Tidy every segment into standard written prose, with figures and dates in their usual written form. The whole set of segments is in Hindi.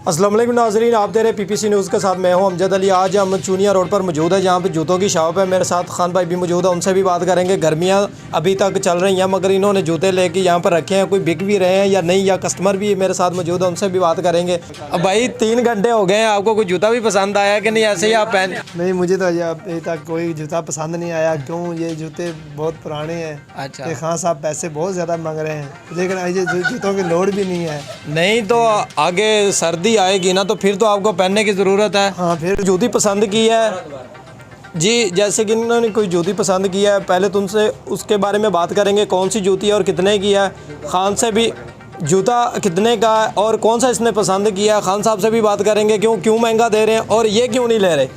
अस्सलाम वालेकुम नाज़रीन, आप दे रहे पीपीसी न्यूज़ के साथ मैं हूं अमजद अली। आज हम चूनिया रोड पर मौजूद है जहां पे जूतों की शॉप है। मेरे साथ खान भाई भी मौजूद है, उनसे भी बात करेंगे। गर्मियां अभी तक चल रही हैं मगर इन्होंने जूते लेके यहां पर रखे हैं, कोई बिक भी रहे हैं या नहीं, या कस्टमर भी मेरे साथ मौजूद है, उनसे भी बात करेंगे। अब भाई 3 घंटे हो गए हैं, आपको कोई जूता भी पसंद आया कि नहीं? ऐसे ही आप पहन? नहीं, मुझे तो अभी तक कोई जूता पसंद नहीं आया। क्यों? ये जूते बहुत पुराने हैं। अच्छा, खान साहब पैसे बहुत ज़्यादा मांग रहे हैं, लेकिन ये जूतों की लोड भी नहीं है। नहीं तो आगे सर्दी आएगी ना, तो फिर तो आपको पहनने की ज़रूरत है। हाँ, फिर जूती पसंद की है जी, जैसे कि इन्होंने कोई जूती पसंद की है, पहले तो उनसे उसके बारे में बात करेंगे, कौन सी जूती है और कितने की है। खान से भी जूता कितने का है और कौन सा इसने पसंद किया है, खान साहब से भी बात करेंगे क्यों महंगा दे रहे हैं और ये क्यों नहीं ले रहे।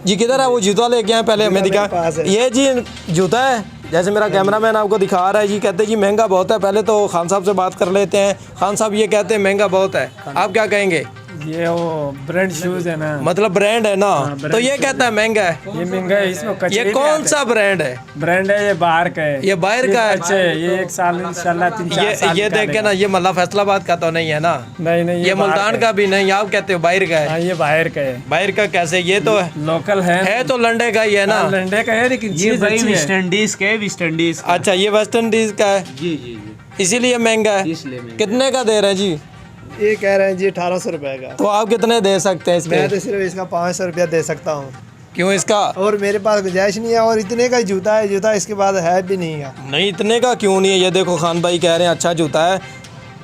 जी किधर है वो जूता लेके आए? पहले हमें दिखा। ये जी जूता है, जैसे मेरा कैमरामैन आपको दिखा रहा है जी। कहते हैं जी महंगा बहुत है। पहले तो खान साहब से बात कर लेते हैं। खान साहब ये कहते हैं महंगा बहुत है, आप क्या कहेंगे? ये वो ब्रांड शूज है ना, मतलब ब्रांड है ना, तो ये कहता है महंगा है। ये महंगा है, इसमें कचरे ये कौन सा ब्रांड है? ब्रांड है, ये बाहर का है। ये बाहर का है? अच्छे, ये 1 साल इंशाल्लाह 3-4 साल ये देख के ना, ये मल्ला फैसलाबाद का तो नहीं है ना? नहीं, ये मुल्तान का भी नहीं, आप कहते हो बाहर का है। हाँ, ये बाहर का है। बाहर का कैसे? ये तो लोकल है तो लंडे का ही है ना? लंडे का है, लेकिन ये चीज भाई अच्छी वेस्ट है। इंडीज के वेस्ट इंडीज का। अच्छा, ये वेस्ट इंडीज का है, जी जी जी, इसीलिए महंगा है। इसलिए महंगा। कितने का दे रहे हैं जी? ये कह रहे हैं जी 1800 रुपये का। तो आप कितने दे सकते हैं मैं इसके? तो सिर्फ इसका 500 रुपया दे सकता हूँ, क्यों इसका? और मेरे पास गुंजाइश नहीं है। और इतने का ही जूता है, जूता इसके बाद है भी नहीं है। नहीं, इतने का क्यों नहीं है? ये देखो खान भाई कह रहे हैं अच्छा जूता है,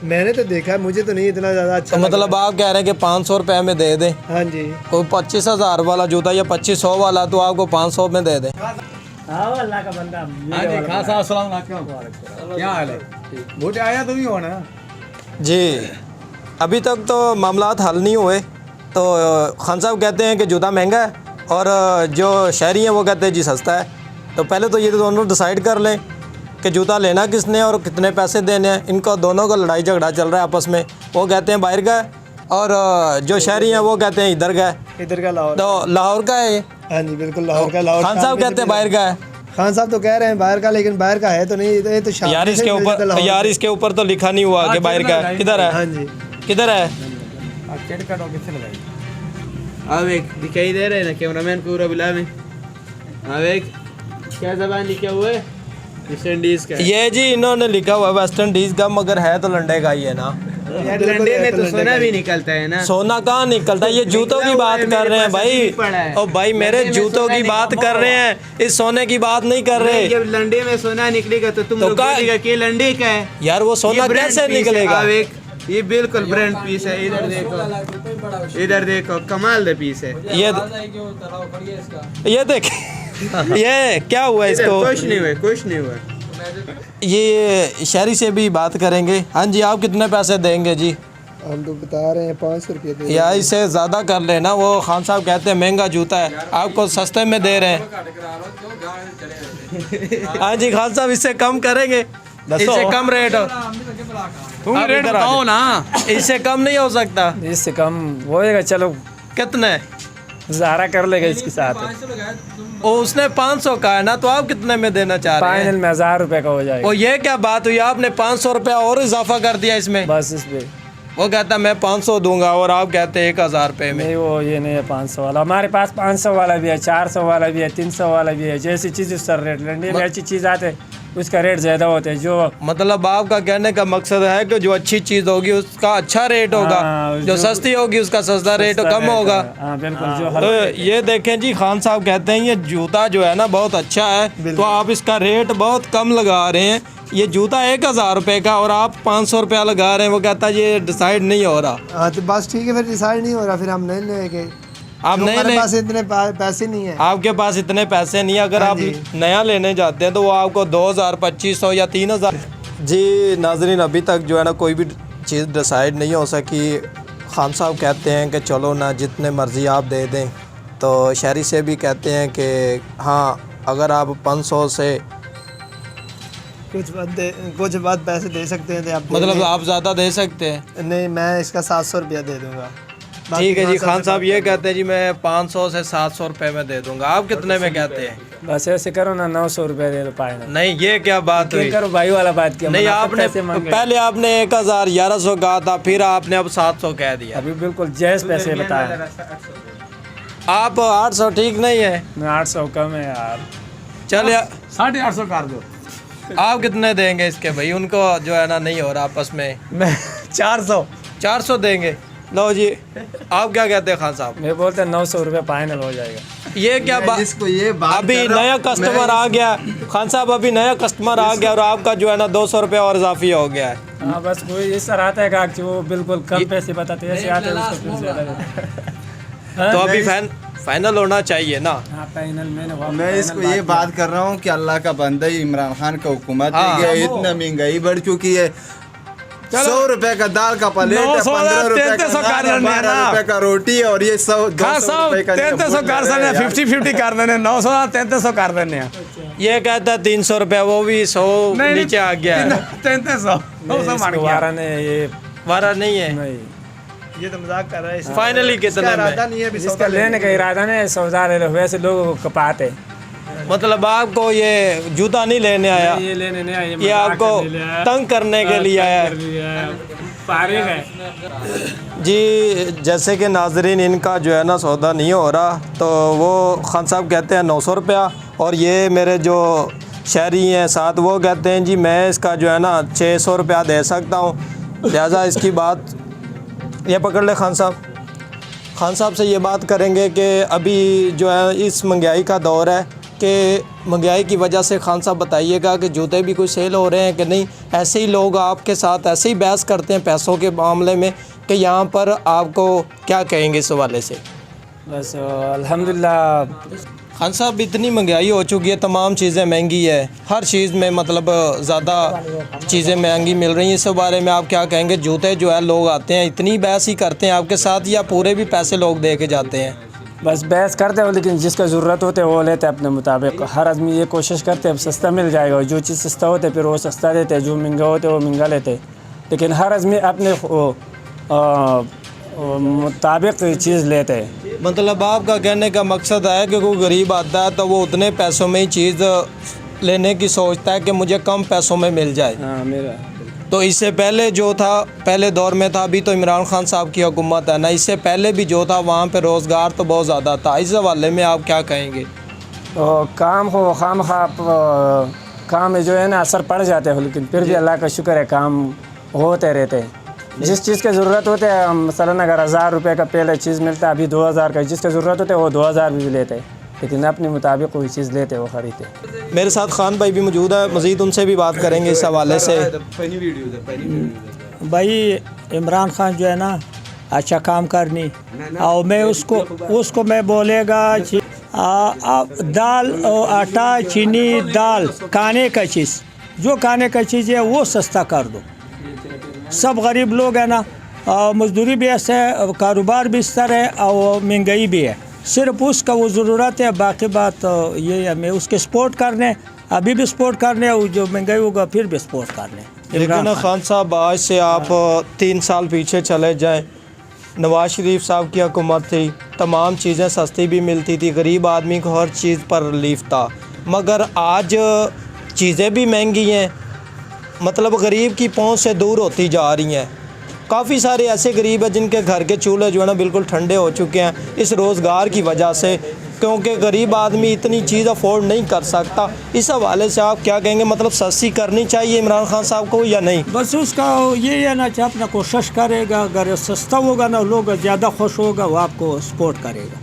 मैंने तो देखा है, मुझे तो नहीं इतना ज़्यादा अच्छा तो लगा। मतलब आप कह रहे हैं कि 500 रुपये में दे दें? हाँ जी। कोई 25,000 वाला जूता या 2500 वाला तो आपको 500 में दे दें? अल्लाह का बंदा। हाँ जी, खान साहब अस्सलाम वालेकुम, क्या हाल है? वोट आया तो भी हो ना? जी, अभी तक तो मामलात हल नहीं हुए। तो खान साहब कहते हैं कि जूता महंगा है और जो शहरी हैं वो कहते हैं जी सस्ता है। तो पहले तो ये दोनों डिसाइड कर लें कि जूता लेना किसने और कितने पैसे देने हैं। इनको दोनों का लड़ाई झगड़ा चल रहा है आपस में। वो कहते हैं बाहर का है और जो शहरी हैं वो कहते हैं इधर का है। इधर का लाहौर। तो लाहौर का है ये? हाँ जी, बिल्कुल लाहौर का। लाहौर खान साहब कहते हैं बाहर का है। खान साहब तो कह रहे हैं बाहर का, लेकिन बाहर का है तो नहीं। ये तो यार इसके ऊपर तो लिखा नहीं हुआ कि बाहर का है। किधर हाँ है? जी। किधर है? अब एक दिखाई दे रहे ना कैमरामैन पूरा बिला में। अब एक क्या जबान लिखा हुआ है? वेस्ट इंडीज का। ये जी इन्होंने लिखा हुआ है वेस्ट इंडीज का, मगर है तो लंडे का ही है ना। यार लंडे में तो सोना भी निकलता है ना। सोना कहाँ निकलता है? ये जूतों की बात कर रहे हैं भाई। ओ भाई मेरे जूतों की बात कर रहे हैं, इस सोने की बात नहीं कर रहे। जब लंडे में सोना निकलेगा तो तुम लोग बोलेगा कि लंडे का है। यार वो सोना कैसे निकलेगा? अब एक ये बिल्कुल ब्रांड पीस है। इधर देखो, इधर देखो, कमाल द पीस है। ये देख ये क्या हुआ इसको? कुछ नहीं हुआ, कुछ नहीं हुआ। ये शहरी से भी बात करेंगे। हाँ जी, आप कितने पैसे देंगे जी? हम तो बता रहे हैं 500 रुपये दे। या इससे ज़्यादा कर लेना। वो खान साहब कहते हैं महंगा जूता है, आपको सस्ते में दे रहे हैं। हाँ जी खान साहब, इससे कम करेंगे? इससे कम रेट हो? तुम आप रेट इधर आ बताओ ना। इससे कम नहीं हो सकता? इससे कम होएगा, चलो कितने? ज़ारा कर लेगा इसके साथ। ओ उसने 500 का है ना, तो आप कितने में देना चाह रहे हैं? फाइनल में 1000 रुपये का हो जाएगा। ओ ये क्या बात हुई? आपने 500 रुपया और इजाफा कर दिया इसमें। बस इस पे वो कहता मैं 500 दूंगा और आप कहते हैं 1000 रुपये में। नहीं, वो ये नहीं है 500 वाला। हमारे पास 500 वाला भी है, 400 वाला भी है, 300 वाला भी है। जैसी चीज़ उस रेट। लंडे में अच्छी चीज़ आते उसका रेट ज़्यादा होते हैं। जो मतलब आपका कहने का मकसद है कि जो अच्छी चीज़ होगी उसका अच्छा रेट होगा, हाँ, जो सस्ती होगी उसका सस्ता रेट कम होगा। हाँ बिल्कुल। जो तो ये देखें जी, खान साहब कहते हैं ये जूता जो है ना बहुत अच्छा है, तो आप इसका रेट बहुत कम लगा रहे हैं। ये जूता 1000 रुपये का और आप 500 रुपया लगा रहे हैं। वो कहता है ये डिसाइड नहीं हो रहा। हाँ तो बस ठीक है, फिर डिसाइड नहीं हो रहा, फिर हम नहीं लेंगे। आप नहीं हमारे पास इतने पैसे नहीं है। आपके पास इतने पैसे नहीं है। अगर हाँ आप जी। नया लेने जाते हैं तो वो आपको 2000, 2500 या 3000। जी नाजरीन, अभी तक जो है ना कोई भी चीज़ डिसाइड नहीं हो सकी। खान साहब कहते हैं कि चलो ना जितने मर्ज़ी आप दे दें। तो शहरी से भी कहते हैं कि हाँ अगर आप 500 से कुछ बात पैसे दे सकते हैं तो आप दे मतलब दें। आप ज़्यादा दे सकते हैं। नहीं, मैं इसका 700 रुपया दे दूंगा। ठीक है जी, खान साहब ये कहते हैं जी मैं 500 से 700 रुपए में दे दूंगा, आप कितने में कहते हैं? बस ऐसे करो ना, 900 रुपये दे दो पाए ना। नहीं, ये क्या बात हुई? करो भाई वाला बात किया। नहीं, मुनाफा आपने कैसे मांगे? पहले आपने 1000 1100 कहा था, फिर आपने अब 700 कह दिया। अभी बिल्कुल जायज़ पैसे बताए। आप 800 ठीक नहीं है? मैं 800 कम है यार। चल 850 कर दो। आप कितने देंगे इसके भाई? उनको जो है ना नहीं हो रहा आपस में। मैं 400 400 देंगे। लो जी, आप क्या कहते हैं खान साहब? मैं बोलते 900 रुपये फाइनल हो जाएगा। ये क्या बात? जिसको ये बात अभी कर रहा नया हूं, कस्टमर आ गया खान साहब, अभी नया कस्टमर आ गया और आपका जो है ना 200 रुपये और इजाफी हो गया है। हाँ बस कोई इस तरह आता है कि वो बिल्कुल कम पैसे बताते हैं, ऐसे आते हैं उसको फिर ज़्यादा देते हैं। तो अभी फाइनल होना चाहिए ना? हाँ फाइनल मैं इसको ये बात कर रहा हूँ कि अल्लाह का बंदा ही इमरान खान का हुकूमत हाँ। है, इतना महंगाई बढ़ चुकी है। 100 रुपए का दाल का प्लेट है, 15 रुपए का नान है, 12 रुपए का रोटी है, और ये 100 200 रुपए का 300 कर देने, 50-50 कर देने, 900 300 कर देने। ये कहता है 300 रुपये, वो भी 100 नीचे आ गया है। 300 900 मान गया। वारा ने ये वारा नहीं है। नहीं, ये तो मजाक कर रहा है। फाइनली कितने में? नहीं है अभी जिसका लेने का इरादा नहीं है सौदा ले लो, वैसे लोगों को कपाते। मतलब आपको ये जूता नहीं लेने आया, ये लेने नहीं आया, ये आपको तंग करने के लिए आया है। फारिग है जी। जैसे कि नाजरीन इनका जो है ना सौदा नहीं हो रहा, तो वो खान साहब कहते हैं 900 रुपया, और ये मेरे जो शहरी हैं साथ वो कहते हैं जी मैं इसका जो है ना 600 रुपया दे सकता हूँ, लिहाजा इसकी बात ये पकड़ ले। खान साहब से ये बात करेंगे कि अभी जो है इस महंगाई का दौर है कि महंगाई की वजह से खान साहब बताइएगा कि जूते भी कोई सेल हो रहे हैं कि नहीं? ऐसे ही लोग आपके साथ ऐसे ही बहस करते हैं पैसों के मामले में कि यहाँ पर आपको क्या कहेंगे इस हवाले से? बस अल्हम्दुलिल्लाह। खान साहब इतनी महंगाई हो चुकी है, तमाम चीज़ें महंगी है, हर चीज़ में मतलब ज़्यादा चीज़ें महंगी मिल रही हैं, इस बारे में आप क्या कहेंगे? जूते जो है लोग आते हैं इतनी बहस ही करते हैं आपके साथ, या पूरे भी पैसे लोग दे के जाते हैं? बस बहस करते हो, लेकिन जिसका ज़रूरत होते है वो लेते हैं अपने मुताबिक। हर आदमी ये कोशिश करते हैं सस्ता मिल जाएगा, और जो चीज़ सस्ता होते फिर वो सस्ता देते हैं, जो महंगा होते वो महंगा लेते। लेकिन हर आदमी अपने मुताबिक चीज़ लेते हैं। मतलब आपका कहने का मकसद है कि कोई गरीब आता है तो वो उतने पैसों में ही चीज़ लेने की सोचता है कि मुझे कम पैसों में मिल जाए। हाँ मेरा तो इससे पहले जो था, पहले दौर में था, अभी तो इमरान खान साहब की हुकूमत है ना, इससे पहले भी जो था वहाँ पे रोज़गार तो बहुत ज़्यादा था, इस हवाले में आप क्या कहेंगे? काम हो खाम खा काम में जो है ना असर पड़ जाते हो, लेकिन फिर भी अल्लाह का शुक्र है काम होते रहते हैं। जिस चीज़ की ज़रूरत होते है, मसलन अगर 1000 रुपये का पहले चीज़ मिलता है, अभी 2000 का जिसकी ज़रूरत होते है वो 2000 भी लेते हैं, लेकिन अपने मुताबिक कोई चीज़ लेते वो ख़रीदते। मेरे साथ खान भाई भी मौजूद है, मज़ीद उनसे भी बात करेंगे इस हवाले से। भाई इमरान खान जो है ना अच्छा काम करनी, और मैं उसको मैं बोलेगा दाल और आटा चीनी दाल खाने का चीज़, जो खाने का चीज़ है वो सस्ता कर दो। सब गरीब लोग है ना, मजदूरी भी ऐसे है, कारोबार भी इस तरह है, और महंगाई भी है, सिर्फ उसका वो ज़रूरत है। बाकी बात ये है, मैं उसके सपोर्ट करने, अभी भी सपोर्ट करने, जो महंगाई होगा फिर भी सपोर्ट करने। लेकिन खान साहब आज से आप 3 साल पीछे चले जाएं, नवाज शरीफ साहब की हुकूमत थी, तमाम चीज़ें सस्ती भी मिलती थी, गरीब आदमी को हर चीज़ पर रिलीफ था, मगर आज चीज़ें भी महंगी हैं, मतलब गरीब की पहुंच से दूर होती जा रही हैं। काफ़ी सारे ऐसे गरीब हैं जिनके घर के चूल्हे जो है ना बिल्कुल ठंडे हो चुके हैं इस रोज़गार की वजह से, क्योंकि गरीब आदमी इतनी चीज़ अफोर्ड नहीं कर सकता। इस हवाले से आप क्या कहेंगे? मतलब सस्ती करनी चाहिए इमरान खान साहब को या नहीं? बस उसका ये है ना कि अपना कोशिश करेगा, अगर सस्ता होगा ना लोग ज़्यादा खुश होगा, वो आपको सपोर्ट करेगा,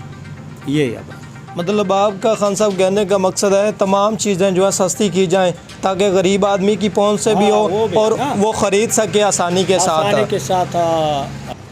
ये है। मतलब आपका खान साहब कहने का मकसद है तमाम चीज़ें जो है सस्ती की जाएं ताकि गरीब आदमी की पहुंच से भी हो और वो ख़रीद सके आसानी के साथ।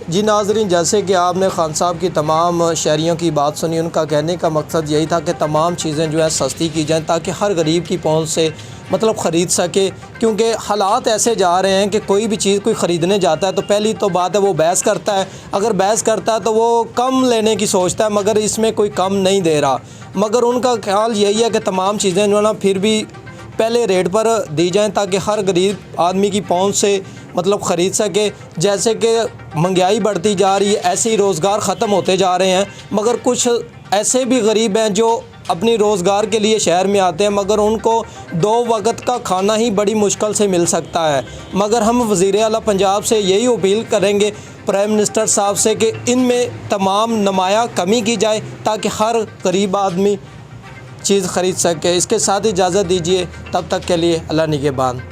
जी नाज़रीन, जैसे कि आपने खान साहब की तमाम शहरियों की बात सुनी, उनका कहने का मकसद यही था कि तमाम चीज़ें जो है सस्ती की जाएं ताकि हर गरीब की पहुंच से मतलब ख़रीद सके, क्योंकि हालात ऐसे जा रहे हैं कि कोई भी चीज़ कोई ख़रीदने जाता है तो पहली तो बात है वो बहस करता है, अगर बहस करता है तो वो कम लेने की सोचता है, मगर इसमें कोई कम नहीं दे रहा। मगर उनका ख्याल यही है कि तमाम चीज़ें जो है ना फिर भी पहले रेट पर दी जाएं ताकि हर गरीब आदमी की पहुंच से मतलब ख़रीद सके। जैसे कि महंगाई बढ़ती जा रही है ऐसे ही रोज़गार ख़त्म होते जा रहे हैं, मगर कुछ ऐसे भी गरीब हैं जो अपनी रोज़गार के लिए शहर में आते हैं, मगर उनको 2 वक्त का खाना ही बड़ी मुश्किल से मिल सकता है। मगर हम वज़ीर आला पंजाब से यही अपील करेंगे प्राइम मिनिस्टर साहब से कि इनमें तमाम नुमाया कमी की जाए ताकि हर गरीब आदमी चीज़ ख़रीद सके। इसके साथ इजाज़त दीजिए, तब तक के लिए अल्लाह निगहबान।